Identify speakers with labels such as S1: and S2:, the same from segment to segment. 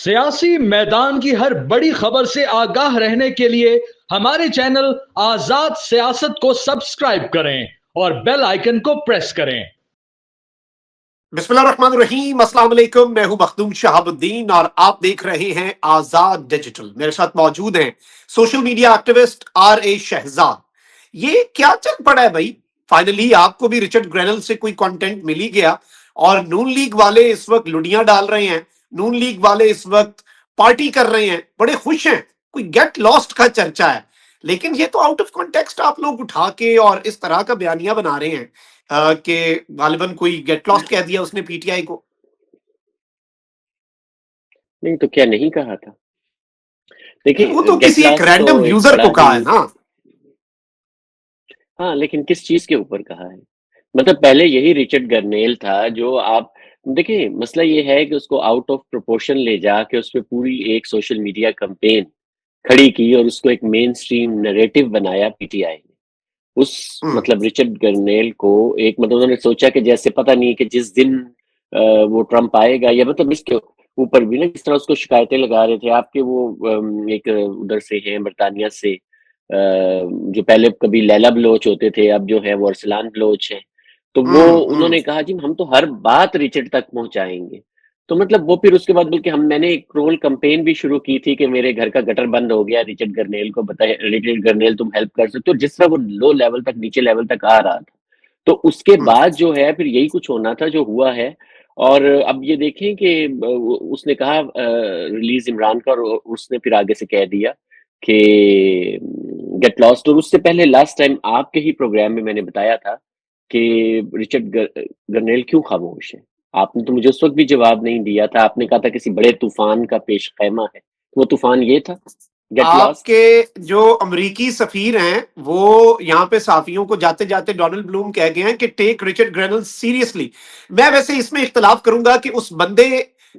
S1: सियासी मैदान की हर बड़ी खबर से आगाह रहने के लिए हमारे चैनल आजाद सियासत को सब्सक्राइब करें और बेल आइकन को प्रेस करें।
S2: बिस्मिल्लाहिर्रहमानिर्रहीम, अस्सलाम वालेकुम। मैं हूं मखदूम शहाबुद्दीन और आप देख रहे हैं आजाद डिजिटल। मेरे साथ मौजूद हैं social media activist R.A. Shahzad. ये क्या चल पड़ा है भाई? फाइनली आपको भी रिचर्ड ग्रेनल से कोई कंटेंट मिल ही गया और नून लीग वाले इस वक्त लुडियां डाल रहे हैं। नून लीग वाले इस वक्त पार्टी कर रहे हैं, बड़े खुश हैं। कोई गेट लॉस्ट का चर्चा है, लेकिन ये तो आउट ऑफ कॉन्टेक्स्ट आप लोग उठा के और इस तरह का बयानिया बना रहे हैं कि गालिबन कोई गेट लॉस्ट कह दिया उसने पीटीआई को।
S3: नहीं तो क्या नहीं कहा था? देखिए,
S2: वो तो
S3: गेट
S2: किसी एक
S3: लॉस्ट
S2: रैंडम
S3: तो एक
S2: यूजर
S3: बड़ा
S2: को कहा
S3: ही
S2: है ना।
S3: हाँ, लेकिन किस चीज के ऊपर कहा है? मतलब पहले यही रिचर्ड गरनेल था जो आप देखिए, मसला ये है कि उसको आउट ऑफ प्रोपोर्शन ले जाके उस पे पूरी एक सोशल मीडिया कैंपेन खड़ी की और उसको एक मेन स्ट्रीम नैरेटिव बनाया पीटीआई ने। उस
S2: हम्म,
S3: मतलब रिचर्ड गरनेल को एक मतलब उन्होंने सोचा कि जैसे पता नहीं कि जिस दिन वो ट्रम्प आएगा या मतलब इसके ऊपर भी ना जिस तरह उसको शिकायतें लगा रहे थे आपके वो एक उधर से हैं बरतानिया से जो पहले कभी लैला बलोच होते थे अब जो है वो अरसलान बलोच हैं। तो वो
S2: हम्म,
S3: उन्होंने कहा जी हम तो हर बात रिचर्ड तक पहुंचाएंगे। तो मतलब वो फिर उसके बाद बल्कि मैंने एक ट्रोल कैंपेन भी शुरू की थी कि मेरे घर का गटर बंद हो गया, रिचर्ड गरनेल को बताए, रिचर्ड गरनेल तुम हेल्प कर सकते हो। जिस तरह वो लो लेवल तक नीचे लेवल तक आ रहा था, तो उसके
S2: हम्म।
S3: बाद जो है फिर यही कुछ होना था जो हुआ है। और अब ये देखें कि उसने कहा रिलीज इमरान का और उसने फिर आगे से कह दिया कि गेट लॉस्ट। और उससे पहले लास्ट टाइम आपके ही प्रोग्राम में मैंने बताया था कि रिचर्ड गरनेल क्यों खामोश है। आपने तो मुझे उस वक्त भी जवाब नहीं दिया था, आपने कहा था किसी बड़े तूफान का पेश खैमा है। वो तूफान ये था, गेट लॉस्ट।
S2: आपके जो अमरीकी सफीर हैं वो यहाँ पे साफियों को जाते जाते डोनाल्ड ब्लूम कह गए हैं कि टेक रिचर्ड ग्रेनल सीरियसली। मैं वैसे इसमें इख्तलाफ करूंगा कि उस बंदे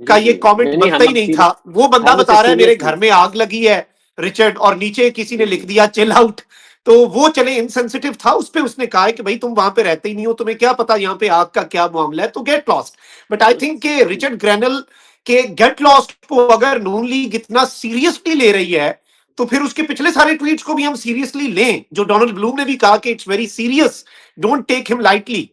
S2: का ये कमेंट
S3: नहीं नहीं,
S2: बनता ही नहीं था। वो बंदा
S3: हम उसे
S2: बता रहा है मेरे
S3: सीरियसली
S2: घर में आग लगी है रिचर्ड, और नीचे किसी ने लिख दिया चिल आउट। तो वो चले इनसेंसिटिव था, उस पे उसने कहा है कि भाई तुम वहां पे रहते ही नहीं हो, तुम्हें क्या पता यहाँ पे आग का क्या मामला है, तो get lost. But I think कि रिचर्ड ग्रेनल के गेट लॉस्ट को अगर नून लीग इतना सीरियसली ले रही है तो फिर उसके पिछले सारे ट्वीट्स को भी हम सीरियसली लें, जो डोनाल्ड ब्लूम ने भी कहा कि it's very serious, don't take him lightly.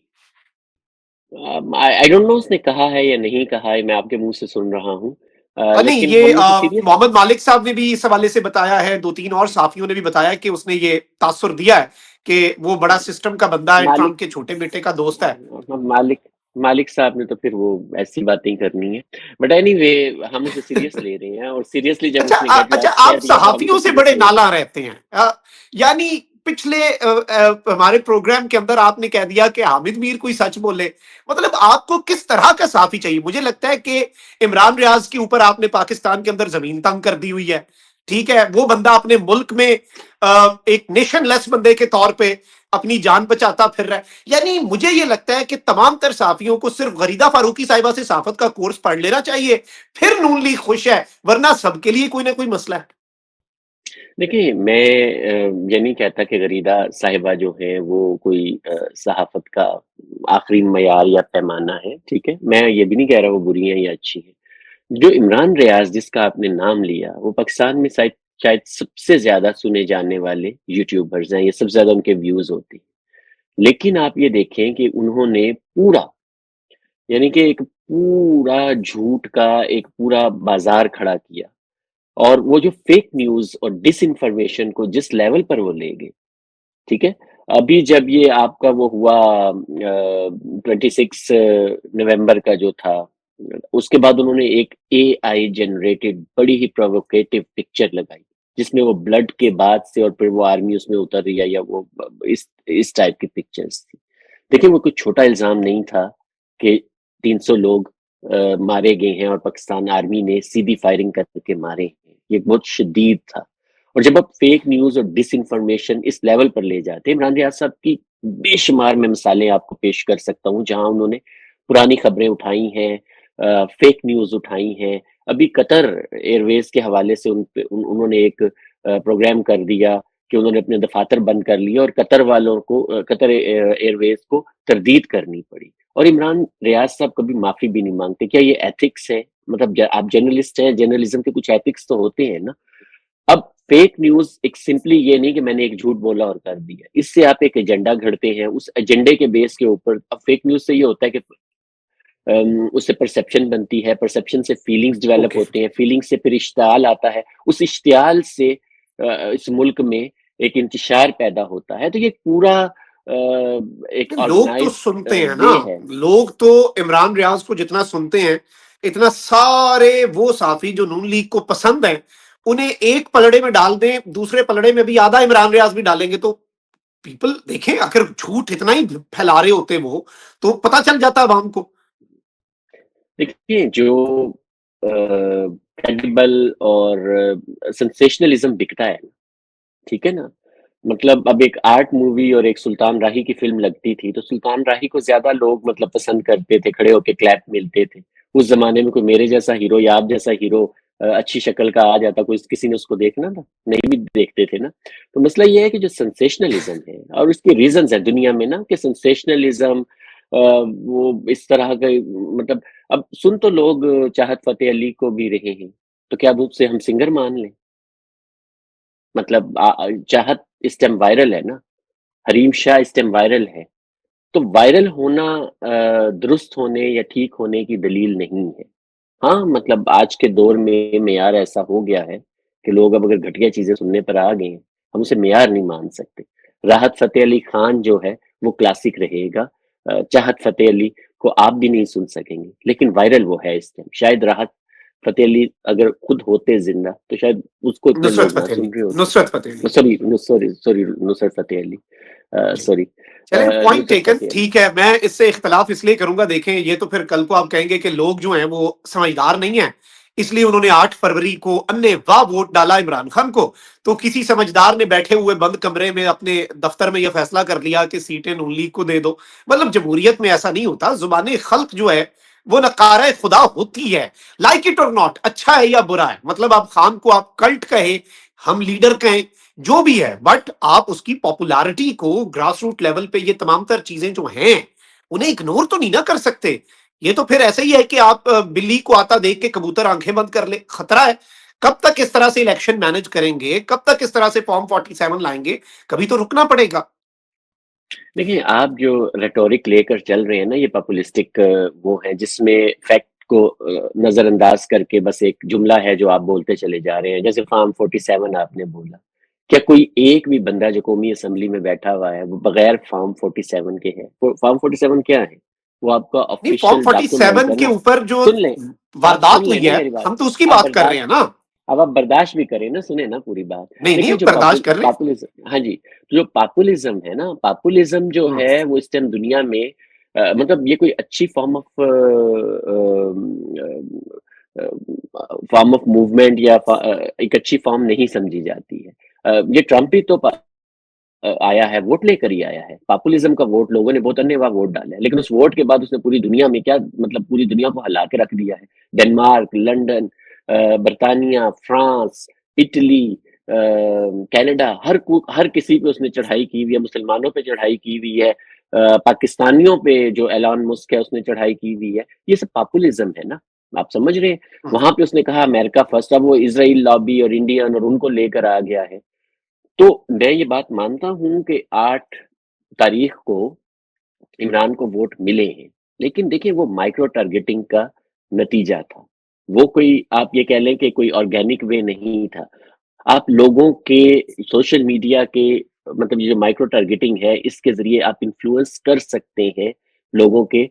S3: I don't know उसने कहा है या नहीं कहा है, मैं आपके मुंह से सुन रहा हूँ।
S2: नहीं,
S3: लेकिन
S2: ये
S3: हम उसे सीरियस
S2: मोहम्मद मालिक साहब ने भी इस हवाले से बताया है, दो तीन और साफियों ने भी बताया कि उसने ये तासुर दिया है कि वो बड़ा सिस्टम का बंदा है,
S3: मालिक
S2: ट्रम्प के छोटे बेटे का दोस्त है।
S3: मालिक मालिक साहब ने तो फिर वो ऐसी बातें ही करनी है। बट एनीवे, हम उसे सीरियस ले रहे हैं और सीरियसली जब
S2: अच्छा
S3: उसने गेट
S2: अच्छा,
S3: लॉस्ट कह
S2: आप
S3: दिया तो हम
S2: सहाफियों
S3: उसे
S2: से
S3: सीरियस
S2: बड़े
S3: ले रहे हैं।
S2: नाला रहते हैं। यानी पिछले हमारे प्रोग्राम के अंदर आपने कह दिया कि हामिद मीर कोई सच बोले। मतलब आपको किस तरह का साफी चाहिए? मुझे लगता है कि इमरान रियाज के ऊपर आपने पाकिस्तान के अंदर जमीन तंग कर दी हुई है। ठीक है, वो बंदा अपने मुल्क में एक नेशनलेस बंदे के तौर पे अपनी जान बचाता फिर रहा है। यानी मुझे ये लगता है कि तमाम तर साफियों को सिर्फ गरीदा फारूकी साहिबा से साफत का कोर्स पढ़ लेना चाहिए, फिर नून लीग खुश है, वरना सबके लिए कोई ना कोई मसला है।
S3: देखिए, मैं ये नहीं कहता कि गरीदा साहिबा जो है वो कोई सहाफ़त का आखिरी मयार या पैमाना है, ठीक है? मैं ये भी नहीं कह रहा वो बुरी हैं या अच्छी हैं। जो इमरान रियाज़ जिसका आपने नाम लिया, वो पाकिस्तान में शायद शायद सबसे ज़्यादा सुने जाने वाले यूट्यूबर्स हैं, ये सबसे ज़्यादा उनके व्यूज़ होते हैं। लेकिन आप ये देखें कि उन्होंने पूरा, यानी कि एक पूरा झूठ का एक पूरा बाज़ार खड़ा किया और वो जो फेक न्यूज़ और डिसइन्फॉर्मेशन को जिस लेवल पर वो ले गए, ठीक है? अभी जब ये आपका वो हुआ 26 नवंबर का जो था, उसके बाद उन्होंने एक एआई जनरेटेड बड़ी ही प्रोवोकेटिव पिक्चर लगाई, जिसमें वो ब्लड के बाद से और फिर वो आर्मी उसमें उतर रही है या वो इस टाइप की पिक्चर्स थी। देखिए, वो कोई छोटा इल्ज़ाम नहीं था कि 300 लोग मारे गए हैं और पाकिस्तान आर्मी ने सीधी फायरिंग करके मारे हैं। ये बहुत शदीद था। और जब आप फेक न्यूज़ और डिसइन्फॉर्मेशन इस लेवल पर ले जाते हैं, इमरान रियाज साहब की बेशुमार मैं मिसालें आपको पेश कर सकता हूँ, जहाँ उन्होंने पुरानी खबरें उठाई हैं, फेक न्यूज़ उठाई हैं। अभी कतर एयरवेज़ के हवाले से उन्होंने एक प्रोग्राम कर दिया कि उन्होंने अपने दफ़ातर बंद कर लिए और कतर वालों को कतर एयरवेज़ को तरदीद करनी पड़ी। और इमरान रियाज साहब कभी माफ़ी भी नहीं माँगते। क्या ये एथिक्स है? मतलब आप जर्नलिस्ट हैं, जर्नलिज्म के कुछ एथिक्स तो होते हैं ना। अब फेक न्यूज एक सिंपली ये नहीं कि मैंने एक झूठ बोला और कर दिया, इससे आप एक एजेंडा घड़ते हैं, उस एजेंडे के बेस के ऊपर। अब फेक न्यूज से ये होता है कि उससे परसेप्शन बनती है, परसेप्शन से फीलिंग्स डेवलप
S2: ओके।
S3: होते हैं, फीलिंग से फिर इश्तियाल आता है, उस इश्तियाल से इस मुल्क में एक इंतशार पैदा होता है। तो ये पूरा एक
S2: लोग तो
S3: ऑर्गेनाइज्ड
S2: सुनते हैं ना,
S3: वे है।
S2: लोग तो इमरान रियाज को जितना सुनते हैं, इतना सारे वो साथी जो नून लीग को पसंद है, उन्हें एक पलड़े में डाल दें, दूसरे पलड़े में भी आधा इमरान रियाज भी डालेंगे, तो पीपल देखें, अगर झूठ इतना ही फैला रहे होते वो, तो पता चल जाता आवाम को।
S3: देखिए, जो क्रेडिबल और सेंसेशनलिज्म बिकता है, ठीक है ना? मतलब अब एक आर्ट मूवी और एक सुल्तान राही की फ़िल्म लगती थी, तो सुल्तान राही को ज़्यादा लोग मतलब पसंद करते थे, खड़े होके क्लैप मिलते थे। उस ज़माने में कोई मेरे जैसा हीरो या आप जैसा हीरो अच्छी शक्ल का आ जाता, कोई किसी ने उसको देखना था? नहीं भी देखते थे ना। तो मसला ये है कि जो सेंसेशनलिज़्म है और उसके रीज़न्स हैं दुनिया में ना कि सेंसेशनलिज़्म वो इस तरह के मतलब अब सुन तो लोग चाहत फ़तेह अली को भी रहे हैं, तो क्या अब उसे हम सिंगर मान लें? मतलब चाहत इस टाइम वायरल है ना, हरीम शाह इस टाइम वायरल है, तो वायरल होना दुरुस्त होने या ठीक होने की दलील नहीं है। हाँ, मतलब आज के दौर में मेयार ऐसा हो गया है कि लोग अब अगर घटिया चीज़ें सुनने पर आ गए हैं, हम उसे मेयार नहीं मान सकते। राहत फ़तेह अली खान जो है, वो क्लासिक रहेगा। चाहत फ़तेह अली को आप भी नहीं सुन सकेंगे, लेकिन वायरल वो है इस टाइम। शायद राहत फ़तेह अली अगर खुद होते ज़िंदा, तो शायद उसको इतने
S2: नुसरत
S3: लोग ना
S2: फतेह अली,
S3: सुन रहे होते।
S2: नुसरत फतेह अली।
S3: सॉरी नुसरत फ़तेह अली,
S2: जी।
S3: सॉरी,
S2: चलें, पॉइंट
S3: नुसरत
S2: टेकन,
S3: फ़तेह अली।
S2: ठीक है। मैं इससे इख्तिलाफ इसलिए करूंगा, देखें, ये तो फिर कल को आप कहेंगे कि लोग जो हैं वो समझदार नहीं है, इसलिए उन्होंने 8 फरवरी को अन्य वाह वोट डाला इमरान खान को। तो किसी समझदार ने बैठे हुए बंद कमरे में अपने दफ्तर में यह फैसला कर लिया कि सीटें नून लीग को दे दो। मतलब जमहूरियत में ऐसा नहीं होता। जुबान खल्क जो है वो नकारा खुदा होती है, लाइक इट और नॉट, अच्छा है या बुरा है। मतलब आप खान को आप कल्ट कहें, हम लीडर कहें, जो भी है, बट आप उसकी पॉपुलैरिटी को ग्रास रूट लेवल पे, ये तमाम तर चीजें जो हैं, उन्हें इग्नोर तो नहीं ना कर सकते। ये तो फिर ऐसे ही है कि आप बिल्ली को आता देख के कबूतर आंखें बंद कर ले। खतरा है। कब तक इस तरह से इलेक्शन मैनेज करेंगे, कब तक इस तरह से फॉर्म 47 लाएंगे? कभी तो रुकना पड़ेगा।
S3: देखिए, आप जो रेटोरिक लेकर चल रहे हैं ना, ये पॉपुलिस्टिक वो है जिसमें फैक्ट को नज़रअंदाज करके बस एक जुमला है जो आप बोलते चले जा रहे हैं। जैसे फार्म 47 आपने बोला, क्या कोई एक भी बंदा जो कौमी असेंबली में बैठा हुआ है, वो बगैर फार्म 47 के है? फार्म 47 क्या है? वो आपका
S2: नहीं, फॉर्म
S3: ऑफिशियल डॉक्यूमेंट
S2: 47
S3: है
S2: के
S3: ना।
S2: ऊपर जो
S3: सुन लें, आप सुन
S2: वारदात हुई
S3: लें ना
S2: है,
S3: मेरी बात।
S2: हम तो उसकी
S3: आप
S2: बात कर रहे
S3: बर्दाश्त
S2: हैं ना।
S3: अब आप बर्दाश्त भी करें ना, सुने ना पूरी बात।
S2: नहीं नहीं,
S3: देखिए, जो
S2: बर्दाश्त कर रहे हैं।
S3: पॉपुलिज्म, हाँ जी, जो पॉपुलिज्म है ना, पॉपुलिज्म जो
S2: हम्म।
S3: है वो इस टाइम दुनिया में मतलब ये कोई अच्छी फॉर्म ऑफ मूवमेंट या एक अच्छी फॉर्म नहीं समझी जाती है। ये ट्रम्प ही तो आया है, वोट लेकर ही आया है। पॉपुलिज्म का वोट लोगों ने बहुत अन्यथा वोट डाला है, लेकिन उस वोट के बाद उसने पूरी दुनिया में क्या मतलब पूरी दुनिया को हिला के रख दिया है। डेनमार्क, लंदन, बर्तानिया, फ्रांस, इटली, कनाडा, हर किसी पे उसने चढ़ाई की हुई है, मुसलमानों पे चढ़ाई की हुई है, पाकिस्तानियों पे जो एलन मस्क है उसने चढ़ाई की हुई है। ये सब पॉपुलिज्म है ना, आप समझ रहे हैं? वहां पे उसने कहा अमेरिका फर्स्ट, अब वो इसराइल लॉबी और इंडियन और उनको लेकर आ गया है। तो मैं ये बात मानता हूँ कि 8 तारीख को इमरान को वोट मिले हैं, लेकिन देखिए वो माइक्रो टारगेटिंग का नतीजा था। वो कोई आप ये कह लें कि कोई ऑर्गेनिक वे नहीं था। आप लोगों के सोशल मीडिया के मतलब ये जो माइक्रो टारगेटिंग है, इसके ज़रिए आप इन्फ्लुएंस कर सकते हैं लोगों के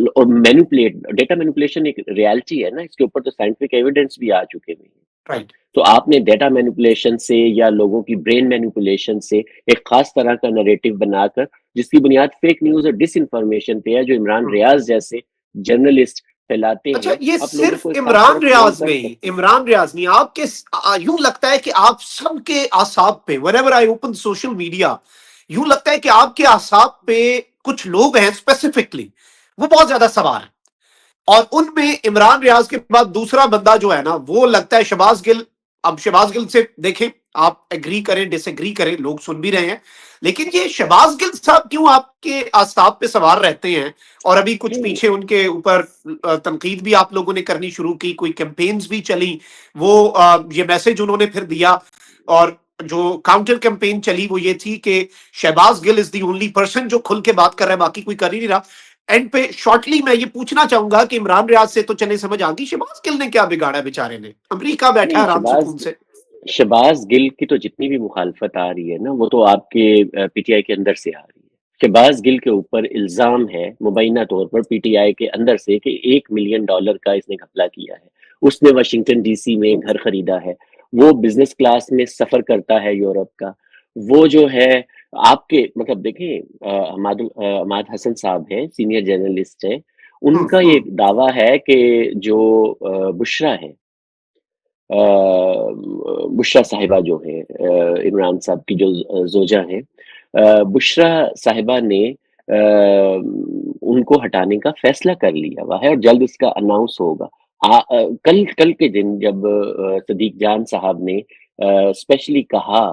S3: और मैनिपुलेट डेटा मैनिपुलेशन एक रियलिटी है ना, इसके ऊपर तो साइंटिफिक एविडेंस भी आ चुके हुए हैं।
S2: राइट।
S3: तो आपने डेटा मैनिपुलेशन से या लोगों की ब्रेन मैनिपुलेशन से एक खास तरह का नैरेटिव बनाकर जिसकी बुनियाद फेक न्यूज़ और डिसइन्फॉर्मेशन पे है, जो इमरान रियाज़ जैसे जर्नलिस्ट फैलाते
S2: अच्छा,
S3: हैं,
S2: ये
S3: आप लोगों
S2: सिर्फ
S3: को इस खास
S2: इमरान
S3: तरफ ट्रोल
S2: रियाज
S3: कर
S2: नहीं,
S3: सकते हैं।
S2: इमरान रियाज नहीं, आपके यूं लगता है कि आप सबके आसाब पे, whenever I open social media, यूं लगता है कि आपके आसाब पे कुछ लोग हैं स्पेसिफिकली, वो बहुत ज्यादा सवार हैं। और उनमें इमरान रियाज के बाद दूसरा बंदा जो है ना, वो लगता है शहबाज गिल। अब शहबाज गिल से देखें, आप एग्री करें डिसएग्री करें, लोग सुन भी रहे हैं, लेकिन ये शहबाज गिल साहब क्यों आपके आस्ताब पे सवार रहते हैं? और अभी कुछ पीछे उनके ऊपर तनकीद भी आप लोगों ने करनी शुरू की, कोई कैंपेन्स भी चली, वो ये मैसेज उन्होंने फिर दिया, और जो काउंटर कैंपेन चली वो ये थी कि Shahbaz Gill is the only person जो खुल के बात कर रहा है, बाकी कोई कर ही नहीं रहा। एंड पे शॉर्टली मैं ये पूछना चाहूंगा कि इमरान रियाज से तो चले समझ आ गई, शहबाज गिल ने क्या बिगाड़ा बेचारे ने? अमेरिका बैठा है आराम सुकून से।
S3: शहबाज गिल की तो जितनी भी मुखालफत आ रही है ना, वो तो आपके पीटीआई के अंदर से आ रही है। शहबाज गिल के ऊपर इल्जाम है मुबैना तौर पर पीटीआई के अंदर से कि $1 मिलियन का इसने घपला किया है। उसने वाशिंगटन डीसी में घर खरीदा है, वो बिजनेस क्लास में सफर करता है यूरोप का। वो जो है आपके मतलब देखें, हमाद हसन साहब हैं, सीनियर जर्नलिस्ट है, उनका ये दावा है कि जो बुशरा है, बुशरा साहिबा जो है, इमरान साहब की जो जोजा है, बुशरा साहिबा ने उनको हटाने का फैसला कर लिया हुआ है और जल्द इसका अनाउंस होगा। कल के दिन जब सदीक जान साहब ने स्पेशली कहा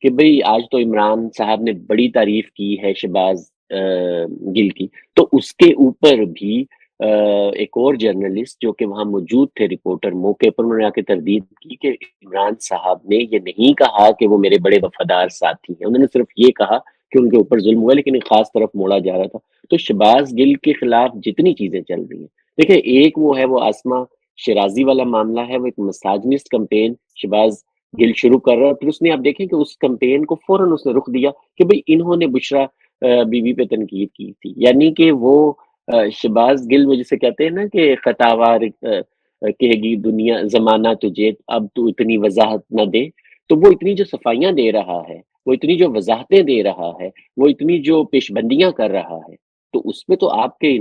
S3: कि भाई आज तो इमरान साहब ने बड़ी तारीफ की है शहबाज गिल की, तो उसके ऊपर भी एक और जर्नलिस्ट जो कि वहां मौजूद थे, रिपोर्टर, मौके पर उन्होंने आके तरदीद की कि इमरान साहब ने ये नहीं कहा कि वो मेरे बड़े वफादार साथी हैं, उन्होंने सिर्फ ये कहा कि उनके ऊपर जुल्म हुआ, लेकिन एक खास तरफ मोड़ा जा रहा था। तो शहबाज गिल के खिलाफ जितनी चीजें चल रही हैं, देखिए एक वो है वो आसमा शिराजी वाला मामला है, वो एक मिसोजिनिस्ट कैंपेन शहबाज गिल शुरू कर रहा है। फिर उसने आप देखें कि उस कैंपेन को फौरन उसने रुख दिया कि भाई इन्होंने बुशरा बीवी पे तनकीद की थी, यानी कि वो शहबाज गिल वो जिसे कहते हैं ना कि खतावार कहेगी दुनिया जमाना तुझे, अब तू इतनी वजाहत न दे। तो वो इतनी जो सफाइयां दे रहा है, वो इतनी जो वजाहतें दे रहा है, वो इतनी जो पेशबंदियां कर रहा है, तो उसमें तो आपके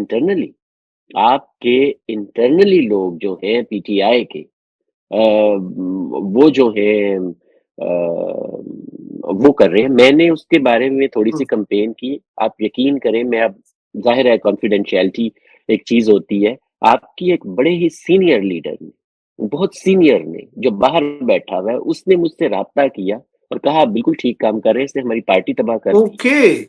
S3: इंटरनली लोग जो हैं पीटीआई के, वो जो है वो कर रहे हैं। मैंने उसके बारे में थोड़ी सी कंपेन की, आप यकीन करें, मैं अब जाहिर है कॉन्फिडेंशियलिटी एक चीज होती है, आपकी एक बड़े ही सीनियर लीडर ने, बहुत सीनियर ने, जो बाहर बैठा हुआ है, उसने मुझसे राब्ता किया और कहा आप बिल्कुल ठीक काम कर रहे हैं, इसने हमारी पार्टी तबाह कर दी।
S2: ओके,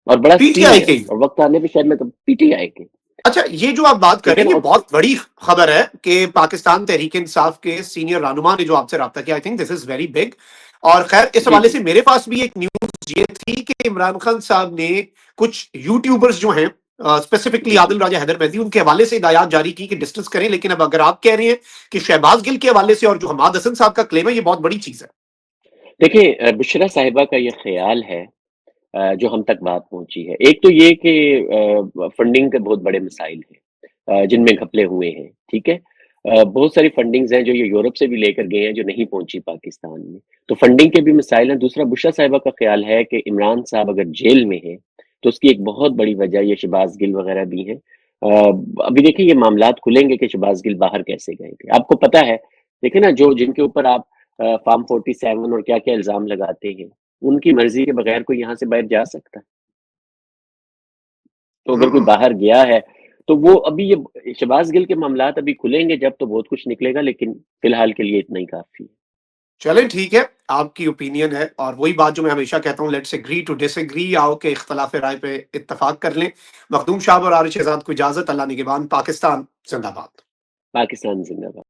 S3: और बड़ा
S2: पीटीआई के,
S3: सीनियर, और वक्त आने पे शायद मैं तो पीटीआई के,
S2: अच्छा ये जो आप बात कर
S3: ठीक है
S2: रहे हैं
S3: ना।
S2: ये
S3: और
S2: बहुत बड़ी खबर है कि पाकिस्तान तहरीक इंसाफ के सीनियर रहनुमा ने जो आपसे राब्ता किया, I think this is very big. और खैर इस
S3: जी
S2: हवाले
S3: जी
S2: से मेरे पास भी एक न्यूज ये थी कि इमरान खान साहब ने कुछ यूट्यूबर्स जो हैं, स्पेसिफिकली
S3: जी जी
S2: आदिल राजा हैदर मेहदी, उनके हवाले से हिदायत जारी की कि डिस्टेंस करें। लेकिन अब अगर आप कह रहे हैं कि शहबाज गिल के हवाले से और जो हमाद हसन साहब का क्लेम है, ये बहुत बड़ी चीज है।
S3: देखिए, बुशरा साहिबा का ये ख्याल है जो हम तक बात पहुंची है। एक तो ये कि फंडिंग के बहुत बड़े मसाइल हैं जिनमें घपले हुए हैं, ठीक है। बहुत सारी फंडिंग्स हैं जो ये यूरोप से भी लेकर गए हैं जो नहीं पहुंची पाकिस्तान में, तो फंडिंग के भी मसाइल हैं। दूसरा, बुशरा साहिबा का ख्याल है कि इमरान साहब अगर जेल में है तो उसकी एक बहुत बड़ी वजह ये शहबाज गिल वगैरह भी है। अभी देखिए ये मामलात खुलेंगे कि शहबाज गिल बाहर कैसे गए थे, आपको पता है। देखिए ना, जो जिनके ऊपर आप फार्म 47 और क्या क्या इल्जाम लगाते हैं, उनकी मर्जी के बगैर कोई यहाँ से बाहर जा सकता है? तो अगर कोई बाहर गया है तो वो अभी ये शहबाज गिल के मामलात अभी खुलेंगे जब, तो बहुत कुछ निकलेगा, लेकिन फिलहाल के लिए इतना ही काफी है।
S2: चलें ठीक है, आपकी ओपिनियन है, और वही बात जो मैं हमेशा कहता हूँ, लेट्स एग्री टू डिसएग्री, आओ के इख्तलाफ राय पे इत्तफाक कर लें। मखदूम साहब और आरिश शहजाद को इजाजत, अल्लाह निगहबान, पाकिस्तान जिंदाबाद।
S3: पाकिस्तान जिंदाबाद।